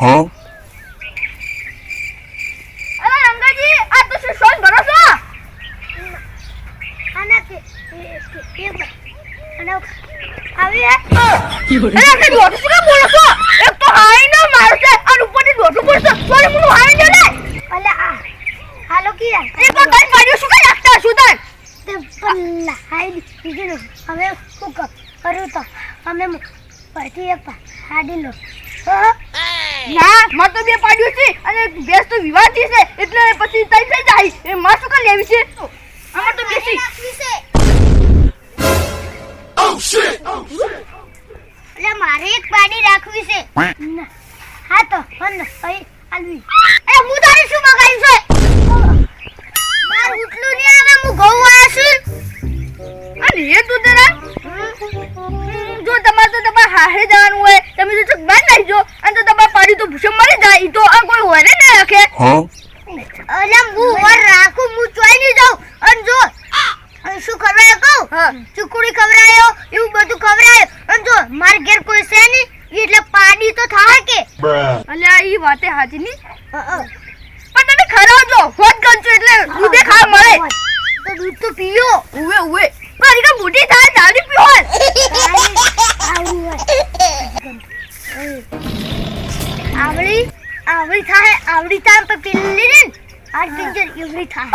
Huh? અરે રંગાજી આ તો શું સોન ભરો છો આના કે અને આવી અરે આપણે દોઢ શું બોલો છો એક તો હાઈ ન મારશે અને ઉપરથી દોઢ પડશે સોરી મને હાઈ ન લે અલે આ હાલો કી એ તો તઈ પાડ્યો શું કઈ રાખતા શું તઈ તે પલ્લા હાઈ દીધું હવે શું કરું તો અમે પરથી એક હાડી લો ના માં તો બે પાડ્યું છે અને બેસ તો વિવાદી છે એટલે પછી તઈ થઈ જાય એ માં શું કર લેવી છે અમાર તો બેસી Oh shit! એટલે મારે એક પાડી રાખવી છે હા તો પણ અહીં આલવી એ હું તારે શું મગાવ્યું છે માર ઉઠલું નહીં આવે હું ઘઉં વાસું અને એ તું જરા જો તમારે તો તમારે હારે જવાનું હોય તમે જો ચક બાર નાખજો અને તો તમારે પાડી તો ભૂસે મરી જાય ઈ તો આ કોઈ હોય ને ના રાખે Huh? અલે હું વર રાખું હું ચોઈ નહીં જાઉં અને જો શું ખવડાયો કહું હા ચુકડી ખવડાયો એવું બધું ખવડાયો અને જો માર ઘેર કોઈ છે નહીં એટલે પાડી તો થાય કે Bruh. અલ્યા ઈ વાતે હાજી ની પણ પણ તમે ખરાવજો હોત ગંજો એટલે દૂધે ખાવા મળે તો દૂધ તો પીયો ઉવે ઉવે મારી કા મોટી થાય દાદી પીવો આવડી થાય આવડી થાય પણ પેલી ને આજ પિંજર એવડી થાય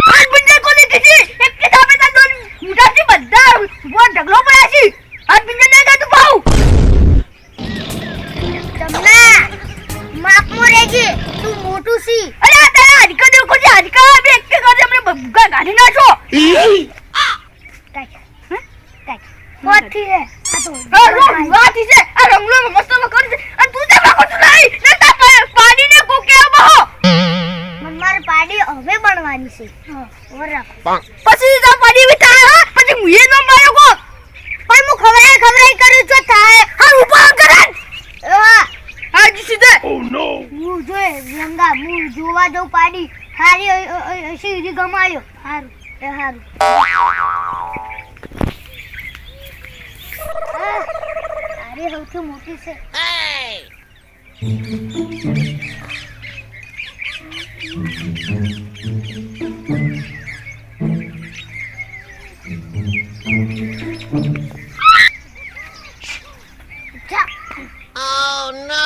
આજ બંને કોને કીધી એક કે સામે તા દોન મુઠાથી બધા વો ઢગલો પડ્યા છે આજ બંને ને કા તું ભાવ તમને માપમો રહેજે તું મોટું છી અરે આ તારા હાડકા દેવ કોઈ હાડકા બે એક કે કરે અમને બગ્ગા ગાડી નાખો મોટી હે આ તો વાતી છે આ રંગલો મસ્ત કરી છે અને તું તે બાકો તું નહીં ને તા પાણી ને કોકે આવો માર પાડી હવે બનવાની છે ઓર રાખો પછી તા પાણી વિતા હા પછી મુએ નો માર્યો કો પણ હું ખવરાઈ કરું છું થાય હા ઉભા કરે આજ સીધે Oh no! હું જોઈ રંગા હું જોવા જઉં પાડી હારી સીધી ગમાયો હારું એ હારું અરે સૌથી મોટી છે જા Oh no!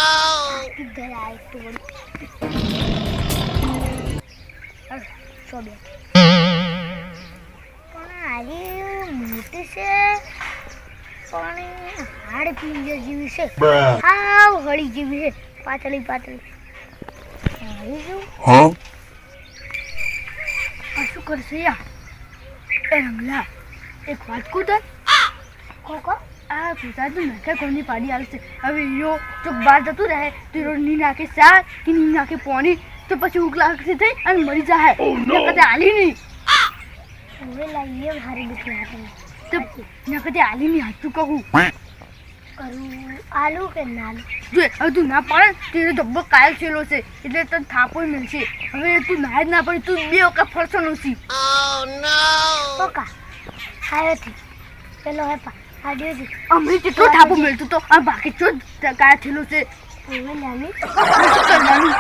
किधर आए तोड़ छोड़ अरे मोटे से पानी हाड़ पिंजर जीवी से Bruh. हाँ हड़ी जीवी है पातली पातली अरे जो Huh? શું કરશે યા એ રંગલા એક વાત કહું તને कोको આ પિતાજી નાખે કોની પાડી આવશે હવે યો ચોક બહાર જતું રહે તો ની નાખે સાર કે ની નાખે પાણી તો પછી ઉગલાક્ષી થઈ અને મરી જાય કદે હાલી નહીં वो लाइए भारी दिखला है તો કદે હાલી નહીં હાચું કહું करूँ आलू के नाल જો હવે તું ના પાડે તેરે ધબ્બો કાયલ છેલો છે એટલે તને થાપો મળશે હવે તું ના જ ના પડે તું બે વખત ફરસનો છી Oh no! कोका आयो थी चलो है पा आडियो जी અમે કેટલો થાપો મળતું તો આ બાકી ચો કાય છેલો છે वो लानी શું કરવાનું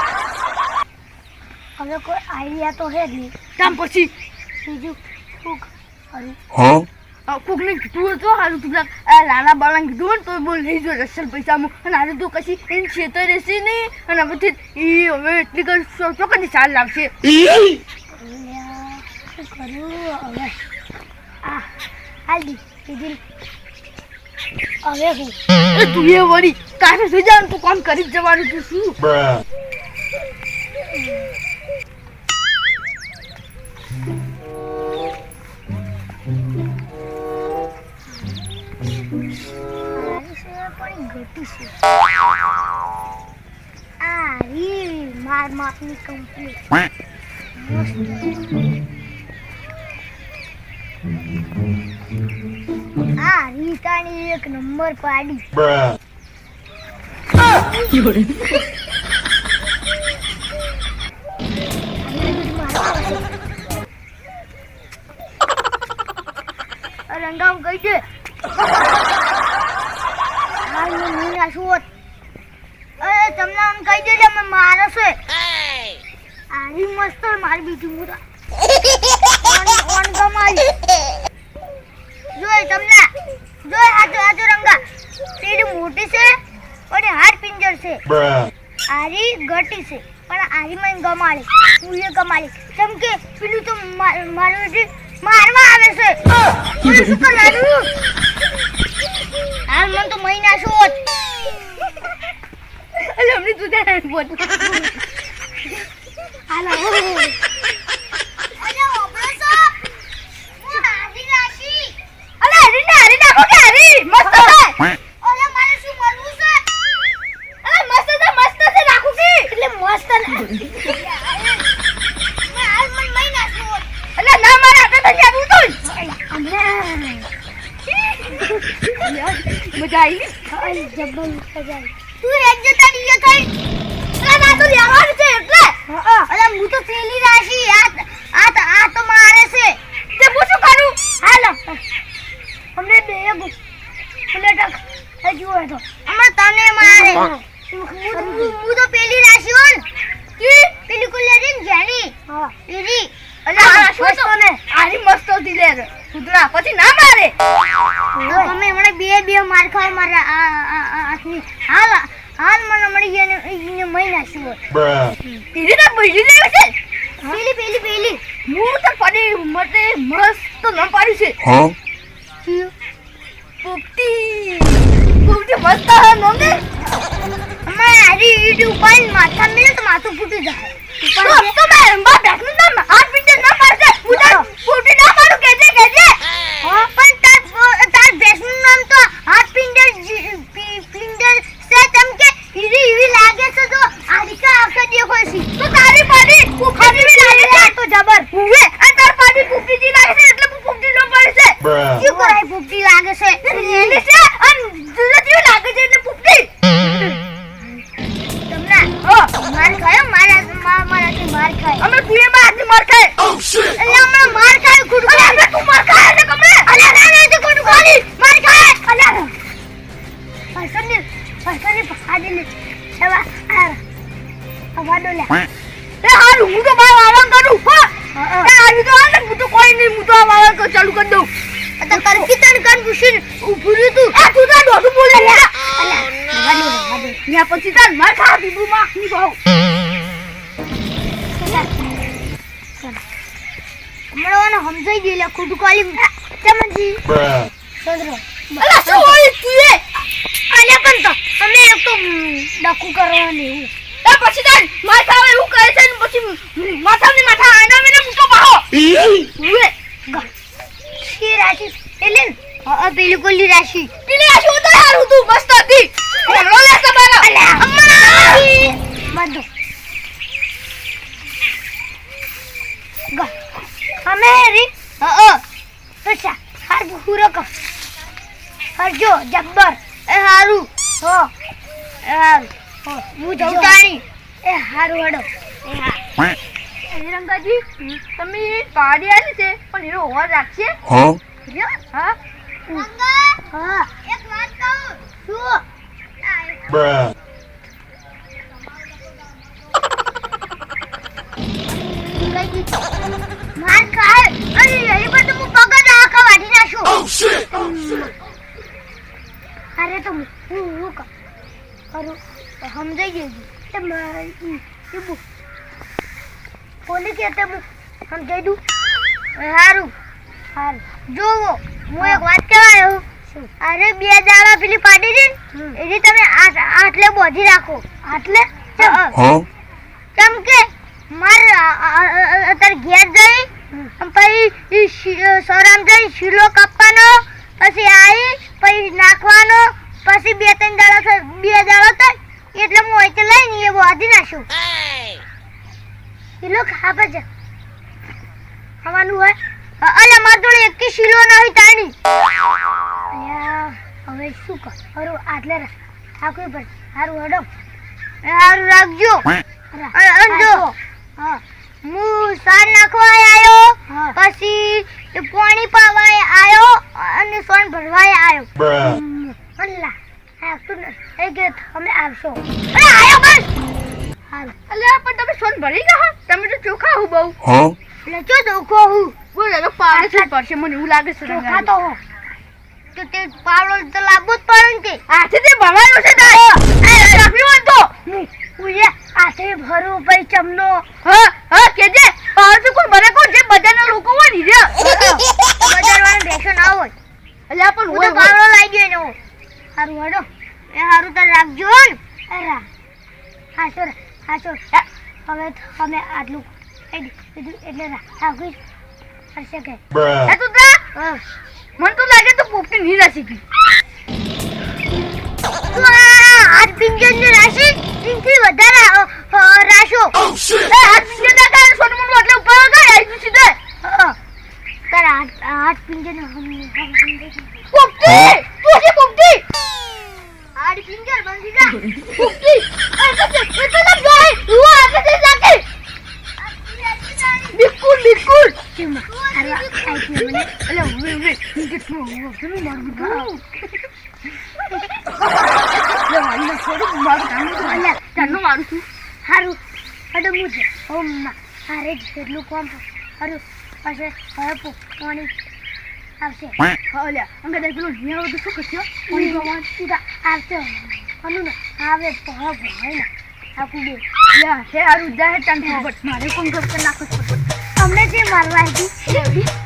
हमें कोई आइडिया तो है नहीं કામ પછી બીજું શું કરું Huh? કોકને કીધું તો હારું તું લાલા બાળાને કીધું ને તો બોલ લઈ જો રસલ પૈસામાં અને આજે તો કશી એની છેતર રહેશે નહીં અને હવે એ હવે એટલી કઈ ચોક્કસ ચાલ લાવશે શું કરું હવે આ હાલી બીજી હવે હું એ તું એ વળી કાંઈ સુઈ જવાનું તું કામ કરી જ જવાનું તું શું Bruh. મારી સેવા પણ ગોતી છે આ રી માર માપની કંપની આ રીતાની એક નંબર પાડી Bruh. રંગામ કહી દે હાલ હું નહીં નાશું હોત. અરે તમને આમ કહી છે Hey! આરી મસ્ત મારી બીજું મુરા ઓન ગમાઈ જોય તમને જોય આજો રંગા પેલી મોટી છે અને હાડ પિંજર છે આરી ગટી છે પણ આરી મને ગમાડે હું એ ગમાડે કેમ કે પેલું તો મારવા આવે છે મને શું કરવાનું હાલ મને તો મહિના શું અલે અમને તું ત્યાં બોલ હાલો અરે ઓબળો છો હું હારી રાશી અલે હરી નાખો કે હરી મસ્ત છે ઓલે મારે શું બોલવું છે અલે મસ્ત છે રાખો કે એટલે મસ્ત ને હાલ મને મહિના શું અલે ના મારે આપણે તો જાવું તો મજા આવી જબ્બર મજા તું એક જતા દીએ થઈ અરે ના તો લેવાનું છે એટલે અરે હું તો પેલી રાશી આ તો મારે છે તે હું શું કરું હાલો અમને બે પ્લેટ હજુ હોય તો અમે તને મારે હું તો પેલી રાશી હોન કે પેલી કુલેરીન જેની હા પેલી અલે આ શું તો ને આરી મસ્ત હતી લે સુધરા પછી ના મારે અમે હમણાં બે માર ખાવ મારા આની હાલ મને મળી ગયા ને મહિના શું તીરી તો બીજી લેવી છે પેલી હું તો પડી મતે મસ્ત ન પાડી છે પોપટી મસ્ત નો ને અમારે આરી ઈડ ઉપર માથા મેલે તો માથું ફૂટી જાય તો મેં બા બેઠું ના હાથ પીટે ના પાડશે ઉધર પોપટી ના પાડું કેજે હા પણ તાર બેસનું નામ તો હાથ પિંડર છે તેમ કે ઈવી લાગે છે તો આરિકા આખા દેખો છે તો તારી પાડી પોપટી બી લાગે છે તો જબર ઉવે આ તાર પાડી પોપટી જી લાગે છે એટલે પોપટી ન પડે છે શું કરાય ફૂટી લાગે છે એની છે અન તુજે જેવું લાગે છે એટલે પોપટી તમને માર ખાયો મારાથી માર ખાય અમે તુએ માં આટલી માર ખાય Oh shit! એટલે હમણાં માર ખાય ગુડ અરે અમે તું માર ખાય એટલે કમરે અલે ના તો ગુડ ખાલી માર ખાય અલે પૈસાની પહાડી લે એવા આવાડો લે એ હારું હું તો બાર આરામ કરું હા એ હારું તો આને હું તો કોઈ નહીં હું તો આ વાળા કો ચાલુ કરી દઉં તો કરકી તન કન પૂછીને ઊભું રહ્યું તું એ તું તો દોડું બોલે લે અલે વાડો ન્યા પછી તાર માર ખા બીબુ માં ની ભાવ હમણાં સમજાઈ ગયું લે ખોટું કાલી ચમનજી સદરો અલા શું હોય તુએ અલે પણ તો અમે એક તો ડકુ કરવાની એવું એ પછી તાર માર ખાવે એવું કહે છે ને પછી માથા આના મેને મૂકો પાહો ઉએ શી રાશિ એલેન પેલી કોલી રાશિ પીલે આ શું તો હારું તું મસ્ત હતી લો લે તમારા અલે અમ્મા બધો ગા અમે રી પછા હાર પૂરો કર હરજો જબ્બર એ હારું હો એ હારું હો હું જઉં તાણી એ હારું હડો એ હા રંગાજી તમે પાડી આલી છે પણ એનો ઓર રાખીએ Huh? હા રંગા હા એક વાત કહું શું Bruh. માર ખાય અરે એ બધું હું પગડ આખા વાઢી નાખું Oh shit! અરે તો હું કરું સમજાઈ ગયું તે પોલી કે તે સમજાઈ દઉં હારું જોવો હું એક વાત કહેવાયો અરે બે દાડા પેલી પાડી દે એની તમે આટલે બોધી રાખો આટલે Huh? કેમ કે માર અત્યારે ઘેર જઈ પછી સોરામ જઈ શીલો કાપવાનો પછી આવી પછી નાખવાનો પછી બે દાડા થાય એટલે હું અહીંથી લઈને એ બોધી નાખું Hey! શીલો ખાપે છે ખાવાનું હોય અલે માર જોડે એક શીલો ના હોય તાણી હવે શું કર હરું આટલે રાખવું પડે હારું હડો હારું રાખજો અંજો હા હું સાર નાખવા આવ્યો પછી પાણી પાવા આવ્યો અને સોન ભરવા આવ્યો Bruh. અલ્લા આ તું એ કે તમે આવશો અરે આયો બસ હારું અલ્યા પણ તમે સોન ભરી ગયા તમે તો ચોખા હું બહુ એટલે ચો દુખો હું બોલે તો પાડે છે પડશે મને એવું લાગે છે ચોખા તો હો તો તે પાવડો તો લાવવો જ પડે ને તે હાથે તે ભરવાનો છે તારે એ રાખવી હોય તો ઉયા હાથે ભરું ભાઈ ચમનો હા કેજે પાવર કોઈ ભરે કો જે બજારના લોકો હોય ને રે બજારવાળા બેસો ના હોય અલ્યા પણ હું તો પાવડો લાવી ગયો એનો હારું હડો એ હારું તો રાખજો ને અરે હાચો હવે અમે આટલું એટલે રાખી હશે કે Bruh. એ તું તા મને તો લાગે તો પોપટી ની રાશી કી તું આ હાથ પિંજર ને રાશી ઇનથી વધારે રાશો એ હાથ પિંજે દા કાય સોન મન એટલે ઉપર ગઈ આઈ તું સીધે તારા હાથ પિંજર ને પોપટી તું છે પોપટી હાથ પિંજર બંધી જા પોપટી એ તો ના જાય હું આગે તે લાગે બિલકુલ ચીમા અરે આઈ મને અલે વે નીચે તું હું મારું લે વાલી છોડ મારું કામ અલ્યા તને મારું છું હારું હડો મુજે ઓમ્મા અરે જેટલું કોમ હારું પાસે હવે પાણી આવશે અલ્યા અંગા દે પેલું નિયાવ તો શું કરશે પાણી ભગવાન સીધા આવશે અનુ ને આવે ભાવ ભાઈ ના આપું બે યા હે હારું જાહે તને બટ મારે કોણ કરશે નાખો અમને જે મારવા હતી